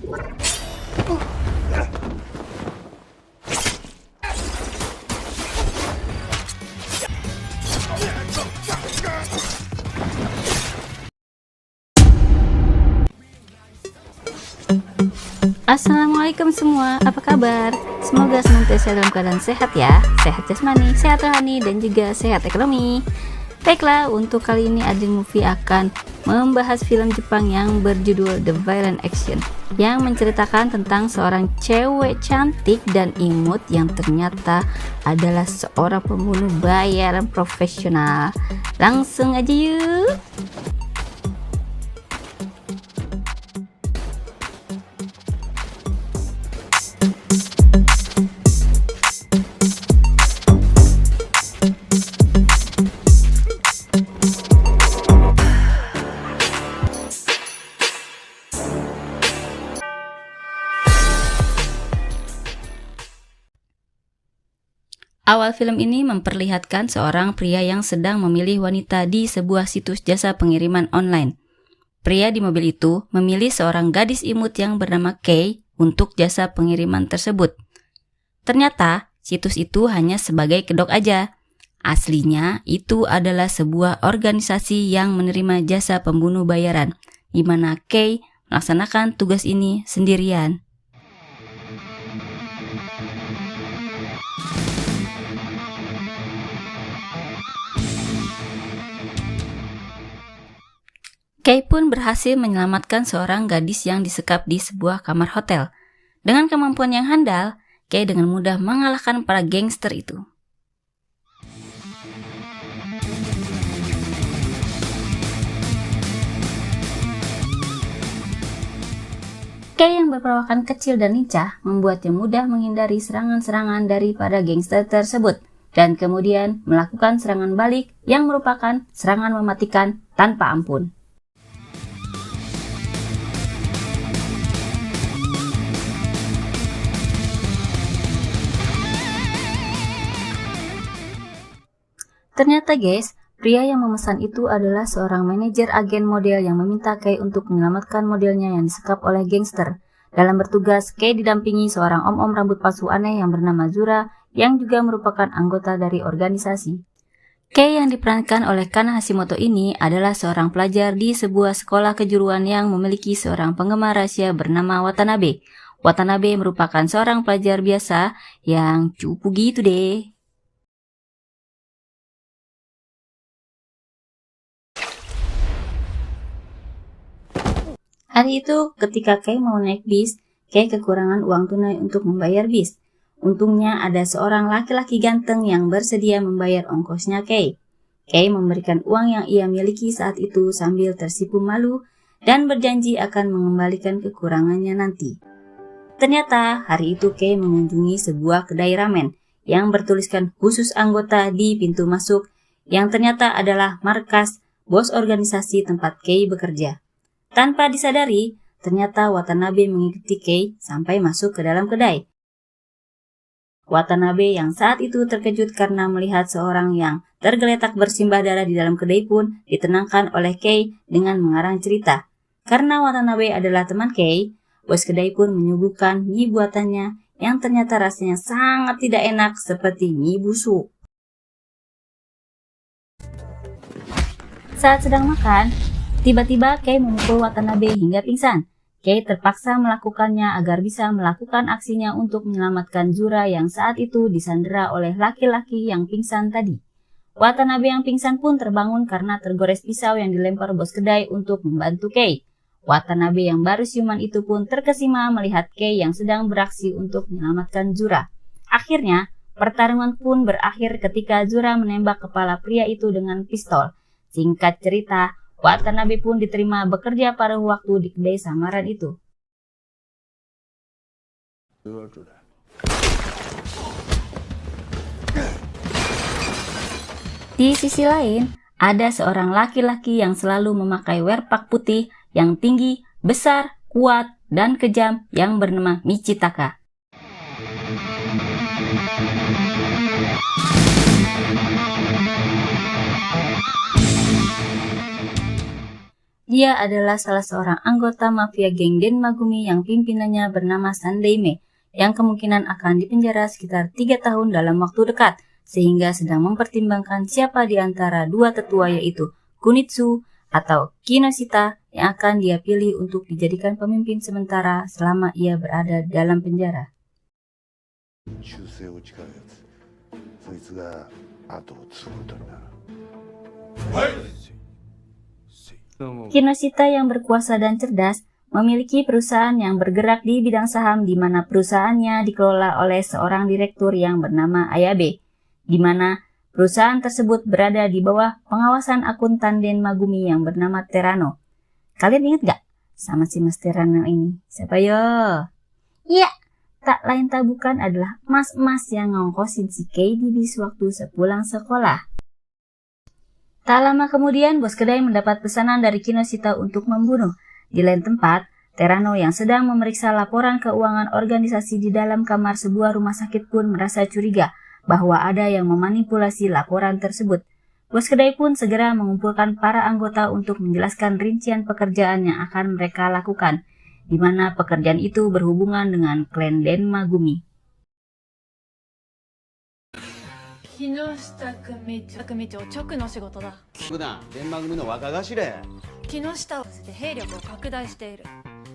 Assalamualaikum semua, apa kabar? Semoga senantiasa dalam keadaan sehat ya. Sehat jasmani, sehat rohani, dan juga sehat ekonomi. Baiklah, untuk kali ini Adin Movie akan membahas film Jepang yang berjudul The Violent Action, yang menceritakan tentang seorang cewek cantik dan imut yang ternyata adalah seorang pembunuh bayaran profesional. Langsung aja yuk. Awal film ini memperlihatkan seorang pria yang sedang memilih wanita di sebuah situs jasa pengiriman online. Pria di mobil itu memilih seorang gadis imut yang bernama Kei untuk jasa pengiriman tersebut. Ternyata situs itu hanya sebagai kedok aja. Aslinya itu adalah sebuah organisasi yang menerima jasa pembunuh bayaran, di mana Kei melaksanakan tugas ini sendirian. Kei pun berhasil menyelamatkan seorang gadis yang disekap di sebuah kamar hotel. Dengan kemampuan yang handal, Kei dengan mudah mengalahkan para gangster itu. Kei yang berperawakan kecil dan lincah membuatnya mudah menghindari serangan-serangan dari para gangster tersebut, dan kemudian melakukan serangan balik yang merupakan serangan mematikan tanpa ampun. Ternyata guys, pria yang memesan itu adalah seorang manajer agen model yang meminta Kei untuk menyelamatkan modelnya yang disekap oleh gangster. Dalam bertugas, Kei didampingi seorang om-om rambut palsu aneh yang bernama Zura, yang juga merupakan anggota dari organisasi. Kei yang diperankan oleh Kana Hashimoto ini adalah seorang pelajar di sebuah sekolah kejuruan yang memiliki seorang penggemar rahasia bernama Watanabe. Watanabe merupakan seorang pelajar biasa yang cupu gitu deh. Hari itu, ketika Kei mau naik bis, Kei kekurangan uang tunai untuk membayar bis. Untungnya ada seorang laki-laki ganteng yang bersedia membayar ongkosnya Kei. Kei memberikan uang yang ia miliki saat itu sambil tersipu malu dan berjanji akan mengembalikan kekurangannya nanti. Ternyata hari itu Kei mengunjungi sebuah kedai ramen yang bertuliskan khusus anggota di pintu masuk, yang ternyata adalah markas bos organisasi tempat Kei bekerja. Tanpa disadari, ternyata Watanabe mengikuti Kei sampai masuk ke dalam kedai. Watanabe yang saat itu terkejut karena melihat seorang yang tergeletak bersimbah darah di dalam kedai pun ditenangkan oleh Kei dengan mengarang cerita. Karena Watanabe adalah teman Kei, bos kedai pun menyuguhkan mie buatannya yang ternyata rasanya sangat tidak enak seperti mie busuk. Saat sedang makan, tiba-tiba Kei memukul Watanabe hingga pingsan. Kei terpaksa melakukannya agar bisa melakukan aksinya untuk menyelamatkan Zura yang saat itu disandera oleh laki-laki yang pingsan tadi. Watanabe yang pingsan pun terbangun karena tergores pisau yang dilempar bos kedai untuk membantu Kei. Watanabe yang baru siuman itu pun terkesima melihat Kei yang sedang beraksi untuk menyelamatkan Zura. Akhirnya, pertarungan pun berakhir ketika Zura menembak kepala pria itu dengan pistol. Singkat cerita, Watanabe pun diterima bekerja pada waktu di kedai samaran itu. Di sisi lain, ada seorang laki-laki yang selalu memakai werpak putih yang tinggi, besar, kuat, dan kejam yang bernama Michitaka. Dia adalah salah seorang anggota mafia geng Denmagumi yang pimpinannya bernama Sandaime, yang kemungkinan akan dipenjara sekitar 3 tahun dalam waktu dekat, sehingga sedang mempertimbangkan siapa di antara dua tetua yaitu Kunitsu atau Kinoshita yang akan dia pilih untuk dijadikan pemimpin sementara selama ia berada dalam penjara. Kinoshita yang berkuasa dan cerdas memiliki perusahaan yang bergerak di bidang saham di mana perusahaannya dikelola oleh seorang direktur yang bernama Ayabe, di mana perusahaan tersebut berada di bawah pengawasan akuntan Denmagumi yang bernama Terano. Kalian ingat gak sama si Mas Terano ini? Siapa yo? Iya, tak lain tak bukan adalah mas-mas yang ngongkosin si Kei di bis waktu sepulang sekolah. Tak lama kemudian, bos kedai mendapat pesanan dari Kinoshita untuk membunuh. Di lain tempat, Terano yang sedang memeriksa laporan keuangan organisasi di dalam kamar sebuah rumah sakit pun merasa curiga bahwa ada yang memanipulasi laporan tersebut. Bos kedai pun segera mengumpulkan para anggota untuk menjelaskan rincian pekerjaan yang akan mereka lakukan, di mana pekerjaan itu berhubungan dengan klan Denmagumi. 木下組長直の仕事だ。普段電マ組の若頭や。木下を捨てて兵力を拡大している。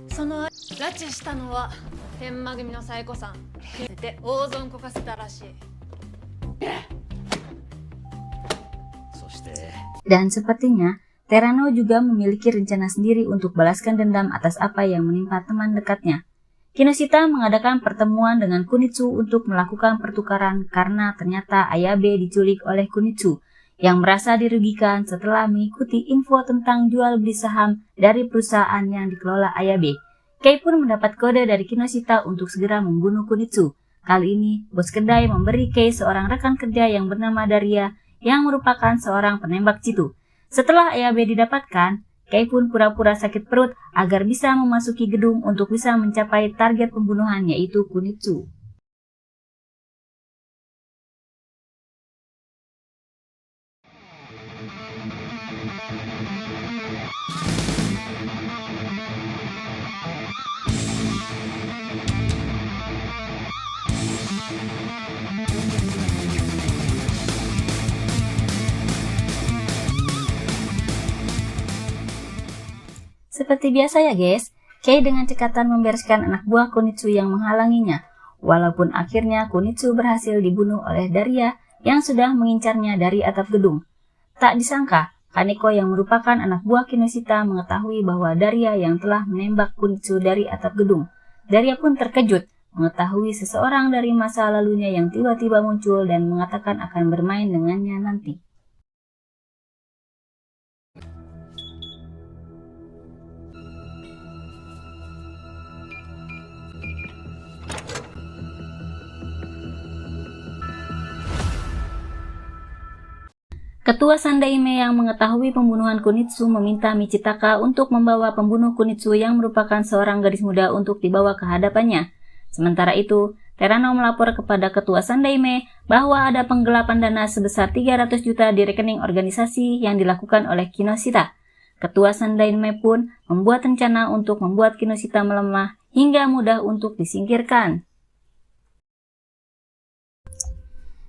その拉致したのは天満組のサイコさん。で大損こかせたらしい。Dan sepertinya Terano juga memiliki rencana sendiri untuk balaskan dendam atas apa yang menimpa teman dekatnya. Kinoshita mengadakan pertemuan dengan Kunitsu untuk melakukan pertukaran karena ternyata Ayabe diculik oleh Kunitsu yang merasa dirugikan setelah mengikuti info tentang jual beli saham dari perusahaan yang dikelola Ayabe. Kei pun mendapat kode dari Kinoshita untuk segera membunuh Kunitsu. Kali ini, bos kedai memberi Kei seorang rekan kerja yang bernama Daria yang merupakan seorang penembak jitu. Setelah Ayabe didapatkan, Kei pun pura-pura sakit perut agar bisa memasuki gedung untuk bisa mencapai target pembunuhan yaitu Kunitsu. Seperti biasa ya guys, Kei dengan cekatan membereskan anak buah Kunitsu yang menghalanginya. Walaupun akhirnya Kunitsu berhasil dibunuh oleh Daria yang sudah mengincarnya dari atap gedung. Tak disangka, Kaneko yang merupakan anak buah Kinoshita mengetahui bahwa Daria yang telah menembak Kunitsu dari atap gedung. Daria pun terkejut mengetahui seseorang dari masa lalunya yang tiba-tiba muncul dan mengatakan akan bermain dengannya nanti. Ketua Sandaime yang mengetahui pembunuhan Kunitsu meminta Michitaka untuk membawa pembunuh Kunitsu yang merupakan seorang gadis muda untuk dibawa ke hadapannya. Sementara itu, Terano melapor kepada Ketua Sandaime bahwa ada penggelapan dana sebesar 300 juta di rekening organisasi yang dilakukan oleh Kinoshita. Ketua Sandaime pun membuat rencana untuk membuat Kinoshita melemah hingga mudah untuk disingkirkan.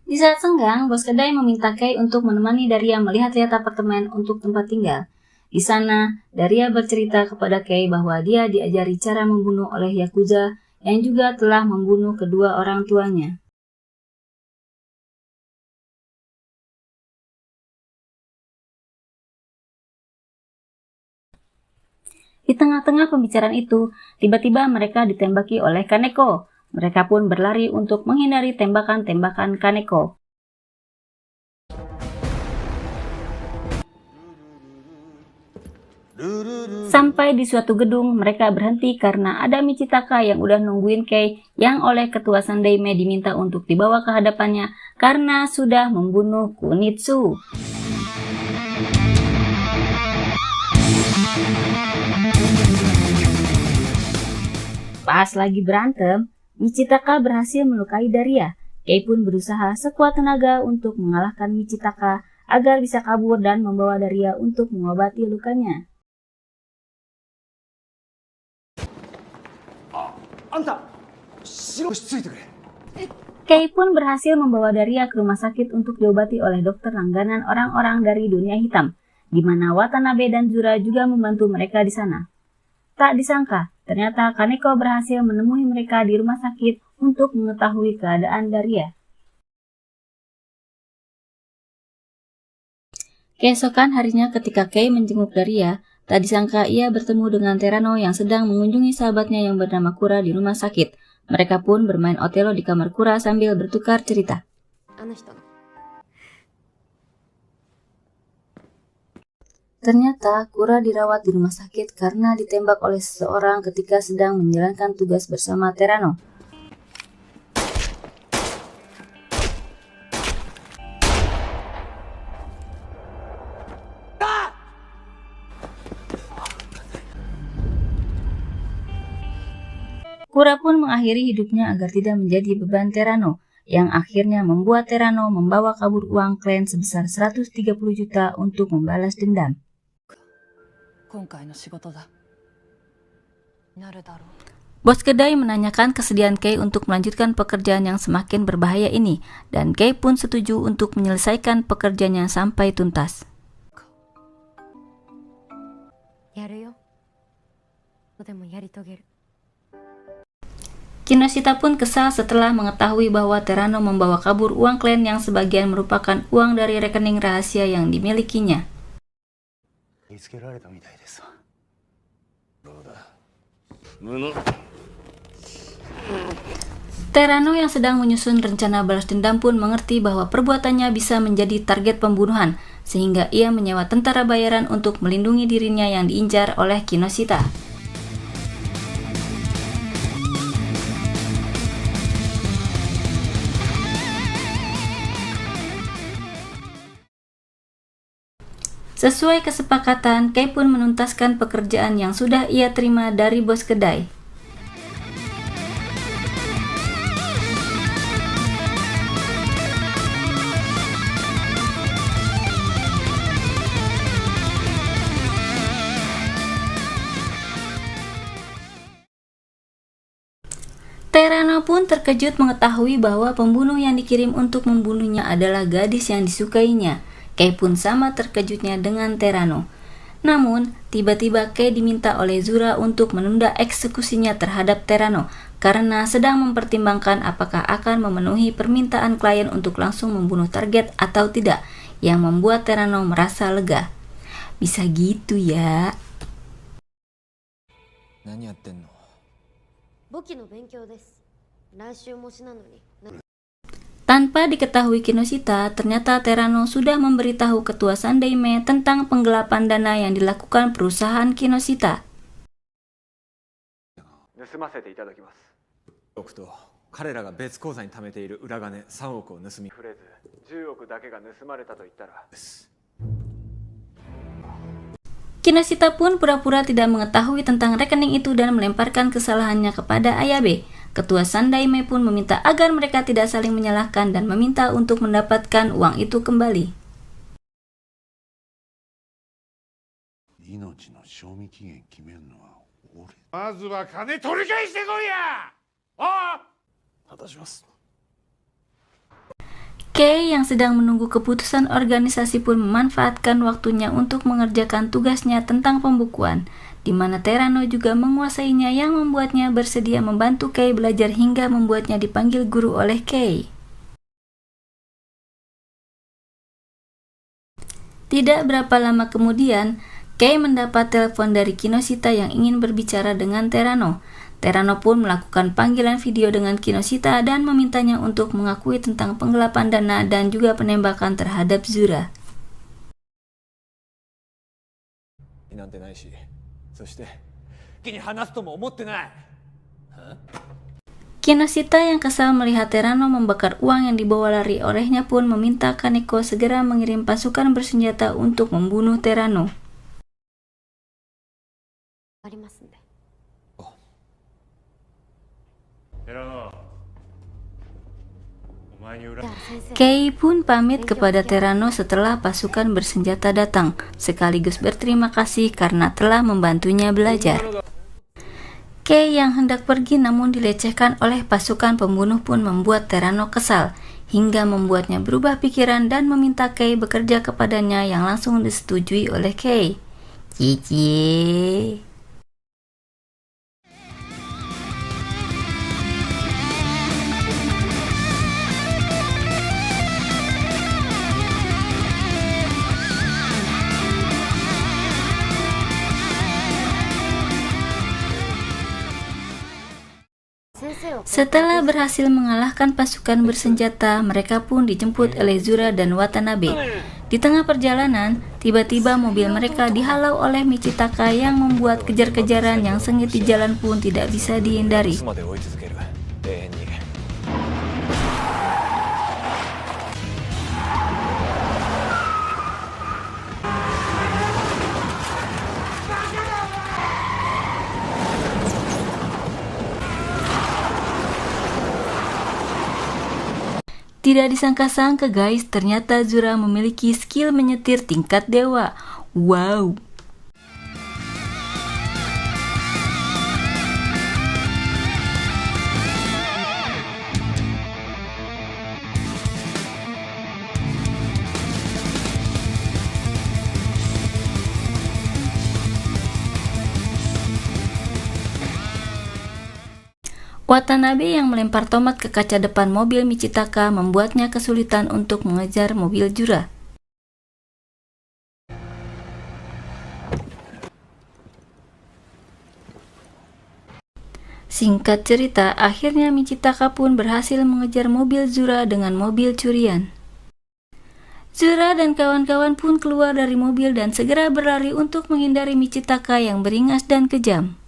Di saat senggang, bos kedai meminta Kei untuk menemani Daria melihat-lihat apartemen untuk tempat tinggal. Di sana, Daria bercerita kepada Kei bahwa dia diajari cara membunuh oleh Yakuza yang juga telah membunuh kedua orang tuanya. Di tengah-tengah pembicaraan itu, tiba-tiba mereka ditembaki oleh Kaneko. Mereka pun berlari untuk menghindari tembakan-tembakan Kaneko. Sampai di suatu gedung, mereka berhenti karena ada Michitaka yang udah nungguin Kei yang oleh Ketua Sandaime diminta untuk dibawa ke hadapannya karena sudah membunuh Kunitsu. Pas lagi berantem, Michitaka berhasil melukai Daria. Kei pun berusaha sekuat tenaga untuk mengalahkan Michitaka agar bisa kabur dan membawa Daria untuk mengobati lukanya. あんた落ち着いてくれ。 Kei pun berhasil membawa Daria ke rumah sakit untuk diobati oleh dokter langganan orang-orang dari dunia hitam, di mana Watanabe dan Zura juga membantu mereka di sana. Tak disangka, ternyata Kaneko berhasil menemui mereka di rumah sakit untuk mengetahui keadaan Daria. Keesokan harinya ketika Kei menjenguk Daria, tak disangka ia bertemu dengan Terano yang sedang mengunjungi sahabatnya yang bernama Kura di rumah sakit. Mereka pun bermain Otelo di kamar Kura sambil bertukar cerita. Ternyata Kura dirawat di rumah sakit karena ditembak oleh seseorang ketika sedang menjalankan tugas bersama Terano. Kura pun mengakhiri hidupnya agar tidak menjadi beban Terano, yang akhirnya membuat Terano membawa kabur uang klan sebesar 130 juta untuk membalas dendam. Bos kedai menanyakan kesediaan Kei untuk melanjutkan pekerjaan yang semakin berbahaya ini, dan Kei pun setuju untuk menyelesaikan pekerjaannya sampai tuntas. Kinoshita pun kesal setelah mengetahui bahwa Terano membawa kabur uang klan yang sebagian merupakan uang dari rekening rahasia yang dimilikinya. Terano yang sedang menyusun rencana balas dendam pun mengerti bahwa perbuatannya bisa menjadi target pembunuhan, sehingga ia menyewa tentara bayaran untuk melindungi dirinya yang diincar oleh Kinoshita. Sesuai kesepakatan, Kei pun menuntaskan pekerjaan yang sudah ia terima dari bos kedai. Terano pun terkejut mengetahui bahwa pembunuh yang dikirim untuk membunuhnya adalah gadis yang disukainya. Kei pun sama terkejutnya dengan Terano. Namun, tiba-tiba Kei diminta oleh Zura untuk menunda eksekusinya terhadap Terano karena sedang mempertimbangkan apakah akan memenuhi permintaan klien untuk langsung membunuh target atau tidak, yang membuat Terano merasa lega. Bisa gitu ya. Tanpa diketahui Kinoshita, ternyata Terano sudah memberitahu ketua Sandaime tentang penggelapan dana yang dilakukan perusahaan Kinoshita. Kinoshita pun pura-pura tidak mengetahui tentang rekening itu dan melemparkan kesalahannya kepada Ayabe. Ketua Sandaime pun meminta agar mereka tidak saling menyalahkan dan meminta untuk mendapatkan uang itu kembali. Kei yang sedang menunggu keputusan organisasi pun memanfaatkan waktunya untuk mengerjakan tugasnya tentang pembukuan, di mana Terano juga menguasainya yang membuatnya bersedia membantu Kei belajar hingga membuatnya dipanggil guru oleh Kei. Tidak berapa lama kemudian, Kei mendapat telepon dari Kinoshita yang ingin berbicara dengan Terano. Terano pun melakukan panggilan video dengan Kinoshita dan memintanya untuk mengakui tentang penggelapan dana dan juga penembakan terhadap Zura. Kinoshita yang kesal melihat Terano membakar uang yang dibawa lari olehnya pun meminta Kaneko segera mengirim pasukan bersenjata untuk membunuh Terano. Kei pun pamit kepada Terano setelah pasukan bersenjata datang, sekaligus berterima kasih karena telah membantunya belajar. Kei yang hendak pergi namun dilecehkan oleh pasukan pembunuh pun membuat Terano kesal, hingga membuatnya berubah pikiran dan meminta Kei bekerja kepadanya yang langsung disetujui oleh Kei. Cici. Setelah berhasil mengalahkan pasukan bersenjata, mereka pun dijemput oleh Zura dan Watanabe. Di tengah perjalanan, tiba-tiba mobil mereka dihalau oleh Michitaka yang membuat kejar-kejaran yang sengit di jalan pun tidak bisa dihindari. Tidak disangka-sangka guys, ternyata Zura memiliki skill menyetir tingkat dewa. Wow. Watanabe yang melempar tomat ke kaca depan mobil Michitaka membuatnya kesulitan untuk mengejar mobil Zura. Singkat cerita, akhirnya Michitaka pun berhasil mengejar mobil Zura dengan mobil curian. Zura dan kawan-kawan pun keluar dari mobil dan segera berlari untuk menghindari Michitaka yang beringas dan kejam.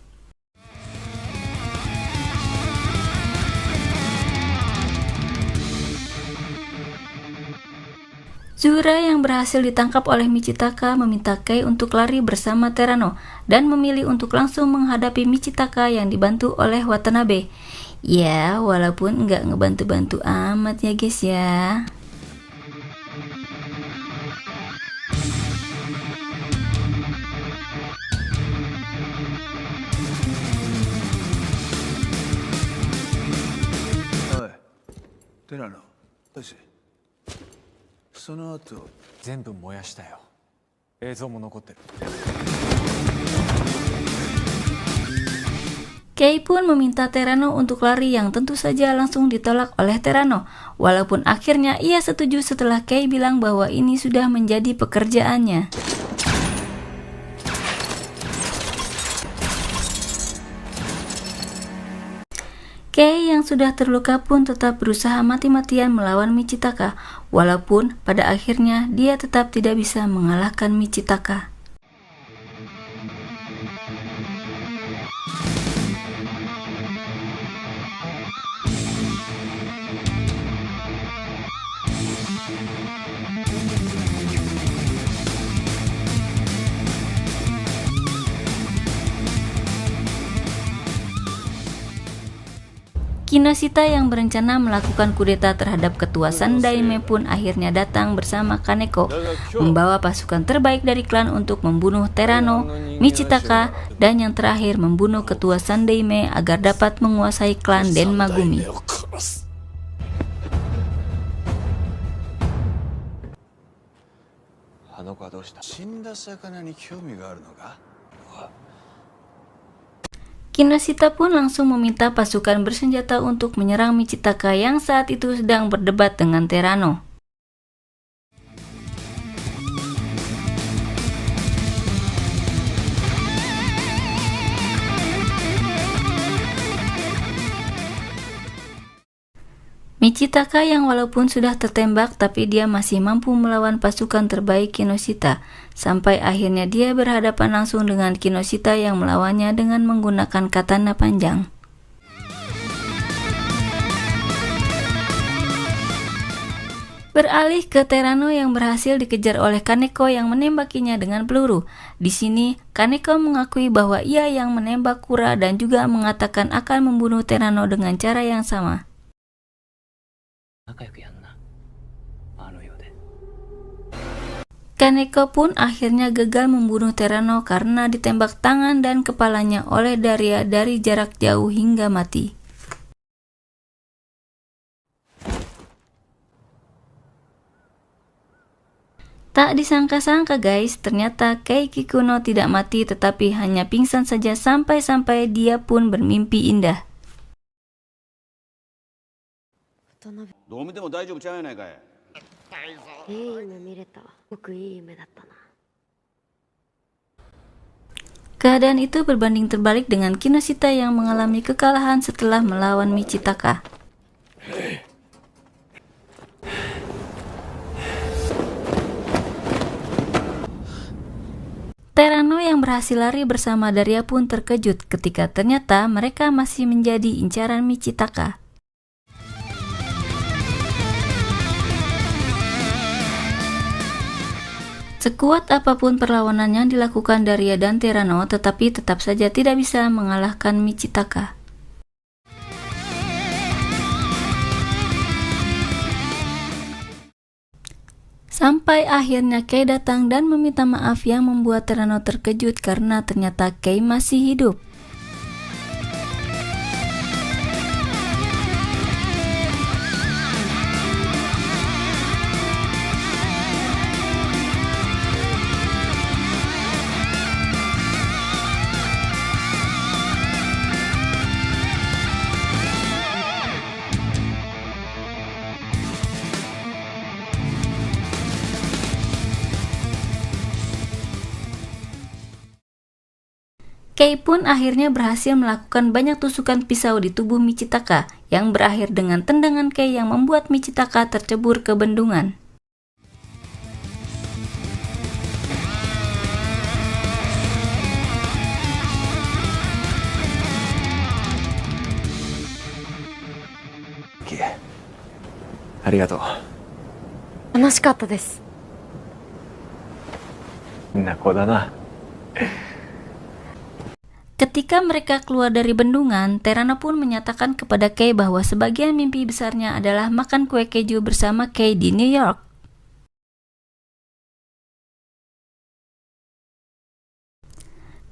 Zura yang berhasil ditangkap oleh Michitaka meminta Kei untuk lari bersama Terano dan memilih untuk langsung menghadapi Michitaka yang dibantu oleh Watanabe. Ya, walaupun nggak ngebantu-bantu amat ya guys ya. Oi, Terano, どうしてその後全部燃やしたよ。映像も残ってる。Kei pun meminta Terano untuk lari yang tentu saja langsung ditolak oleh Terano. Walaupun akhirnya ia setuju setelah Kei bilang bahwa ini sudah menjadi pekerjaannya. Kei yang sudah terluka pun tetap berusaha mati-matian melawan Michitaka, walaupun pada akhirnya dia tetap tidak bisa mengalahkan Michitaka. Kinoshita yang berencana melakukan kudeta terhadap ketua Sandaime pun akhirnya datang bersama Kaneko, membawa pasukan terbaik dari klan untuk membunuh Terano, Michitaka, dan yang terakhir membunuh ketua Sandaime agar dapat menguasai klan Denmagumi. Kinoshita pun langsung meminta pasukan bersenjata untuk menyerang Michitaka yang saat itu sedang berdebat dengan Terano. Michitaka yang walaupun sudah tertembak tapi dia masih mampu melawan pasukan terbaik Kinoshita, sampai akhirnya dia berhadapan langsung dengan Kinoshita yang melawannya dengan menggunakan katana panjang. Beralih ke Terano yang berhasil dikejar oleh Kaneko yang menembakinya dengan peluru. Di sini, Kaneko mengakui bahwa ia yang menembak Kura dan juga mengatakan akan membunuh Terano dengan cara yang sama. Kaneko pun akhirnya gagal membunuh Terano karena ditembak tangan dan kepalanya oleh Daria dari jarak jauh hingga mati. Tak disangka-sangka guys, ternyata Kei Kikuno tidak mati tetapi hanya pingsan saja sampai-sampai dia pun bermimpi indah. どう見ても大丈夫ちゃうやないかい。いい夢見れた。すごくいい夢だったな。 Keadaan itu berbanding terbalik dengan Kinoshita yang mengalami kekalahan setelah melawan Michitaka. Terano yang berhasil lari bersama Daria pun terkejut ketika ternyata mereka masih menjadi incaran Michitaka. Sekuat apapun perlawanan yang dilakukan Daria dan Terano, tetapi tetap saja tidak bisa mengalahkan Michitaka. Sampai akhirnya Kei datang dan meminta maaf yang membuat Terano terkejut karena ternyata Kei masih hidup. Kei pun akhirnya berhasil melakukan banyak tusukan pisau di tubuh Michitaka yang berakhir dengan tendangan Kei yang membuat Michitaka tercebur ke bendungan. Kie, arigatou. 楽しかったです。みんな子だな。 Ketika mereka keluar dari bendungan, Terano pun menyatakan kepada Kei bahwa sebagian mimpi besarnya adalah makan kue keju bersama Kei di New York.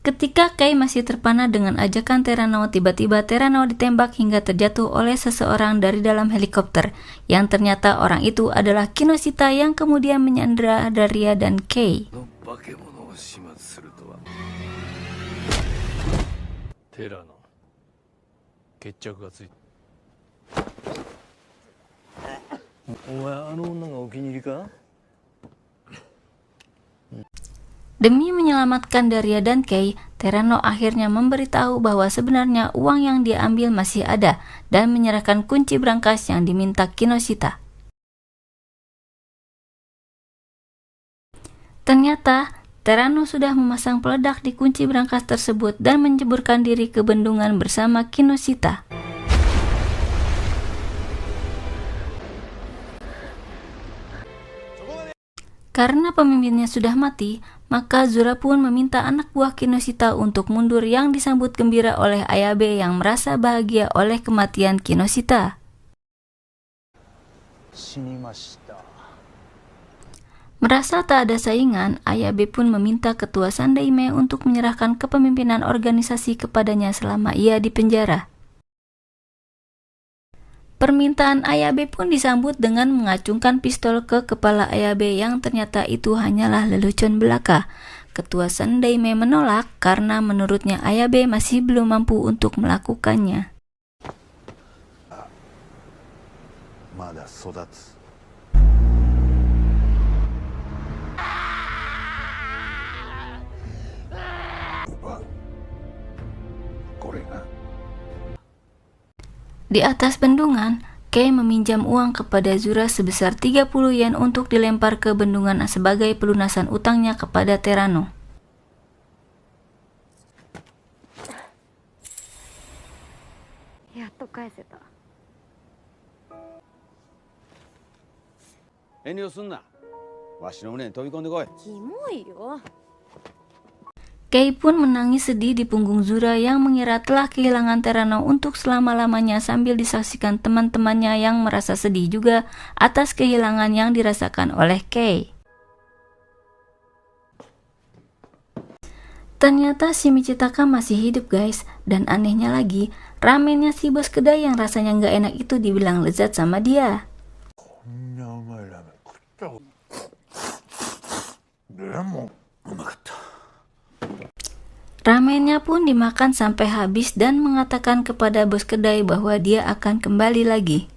Ketika Kei masih terpana dengan ajakan Terano, tiba-tiba Terano ditembak hingga terjatuh oleh seseorang dari dalam helikopter, yang ternyata orang itu adalah Kinoshita yang kemudian menyandera Daria dan Kei. テラの決着がついた。お前あの女がお気に入りか？ Demi menyelamatkan Daria dan Kei, Terano akhirnya memberitahu bahwa sebenarnya uang yang dia ambil masih ada dan menyerahkan kunci brankas yang diminta Kinoshita. Ternyata Terano sudah memasang peledak di kunci brankas tersebut dan menjeburkan diri ke bendungan bersama Kinoshita. Karena pemimpinnya sudah mati, maka Zura pun meminta anak buah Kinoshita untuk mundur yang disambut gembira oleh Ayabe yang merasa bahagia oleh kematian Kinoshita. Merasa tak ada saingan, Ayabe pun meminta ketua Sandaime untuk menyerahkan kepemimpinan organisasi kepadanya selama ia di penjara. Permintaan Ayabe pun disambut dengan mengacungkan pistol ke kepala Ayabe yang ternyata itu hanyalah lelucon belaka. Ketua Sandaime menolak karena menurutnya Ayabe masih belum mampu untuk melakukannya. Di atas bendungan, Kei meminjam uang kepada Zura sebesar 30 yen untuk dilempar ke bendungan sebagai pelunasan utangnya kepada Terano. Kei pun menangis sedih di punggung Zura yang mengira telah kehilangan Terano untuk selama-lamanya sambil disaksikan teman-temannya yang merasa sedih juga atas kehilangan yang dirasakan oleh Kei. Ternyata si Michitaka masih hidup guys, dan anehnya lagi, ramennya si bos kedai yang rasanya nggak enak itu dibilang lezat sama dia. Ramennya pun dimakan sampai habis dan mengatakan kepada bos kedai bahwa dia akan kembali lagi.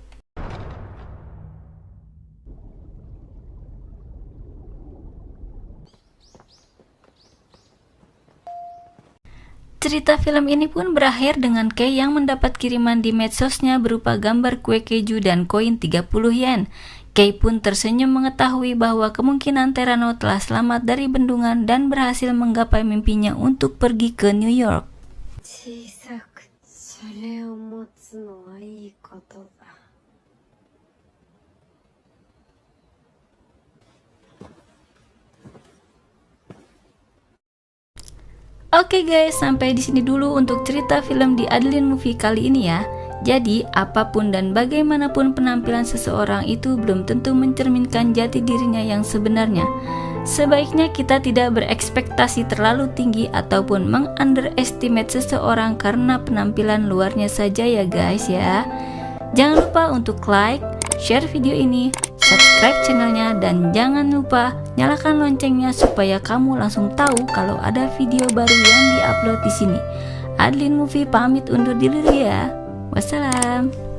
Cerita film ini pun berakhir dengan Kei yang mendapat kiriman di medsosnya berupa gambar kue keju dan koin 30 yen. Kei pun tersenyum mengetahui bahwa kemungkinan Terano telah selamat dari bendungan dan berhasil menggapai mimpinya untuk pergi ke New York. 小さくそれを持つのはいいことだ。 Oke guys, sampai di sini dulu untuk cerita film di Adeline Movie kali ini ya. Jadi, apapun dan bagaimanapun penampilan seseorang itu belum tentu mencerminkan jati dirinya yang sebenarnya. Sebaiknya kita tidak berekspektasi terlalu tinggi ataupun mengunderestimate seseorang karena penampilan luarnya saja ya guys ya. Jangan lupa untuk like, share video ini, subscribe channelnya, dan jangan lupa nyalakan loncengnya supaya kamu langsung tahu kalau ada video baru yang diupload di sini. Adeline Movie pamit undur diri ya. Wassalam.